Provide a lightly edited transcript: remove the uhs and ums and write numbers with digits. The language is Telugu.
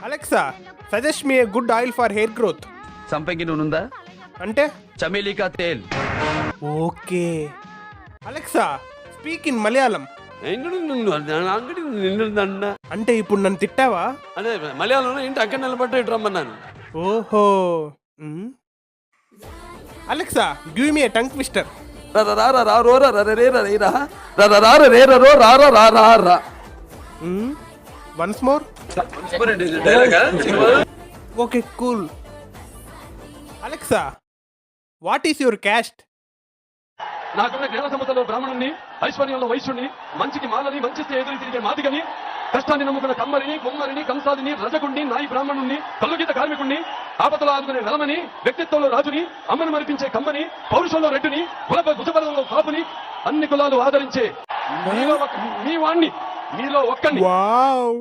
Alexa, suggest me a good oil for hair growth. సంపంగి నూనె ఉందా? అంటే చమేలి కా తేల్. Okay. Alexa, speak in Malayalam. అంటే ఇప్పుడు నన్ను తిట్టావా? అదే మలయాళంలో ఏంటి అక్కడ నిలబడ్డ ఇటు రమ్మన్నాను. ఓహో. Alexa, give me A tongue twister. Once more. Okay, cool. Alexa, what is your caste? నాకున్న జ్ఞాన సమతలో బ్రాహ్మణుని, ఐశ్వర్యంలో వైశ్యుని, మంచికి మాలని, మంచిస్తే ఎదురు తిరిగే మాదిగని, కష్టాన్ని నమ్ముకున్న కమ్మరిని, కొమ్మరిని, కంసాలిని, రజకుణ్ణి, నాయి బ్రాహ్మణుణ్ణి, కల్లుగీత కార్మికుణ్ణి, ఆపదలో ఆదుకునే వెలమని, వ్యక్తిత్వంలో రాజుని, అమ్మను మరిపించే కమ్మని, పౌరుషంలో రెడ్డిని, భుజబలంలో కాపుని, అన్ని కులాలు ఆదరించే మీ వాణ్ణి, మీలో ఒక్కని. వావ్.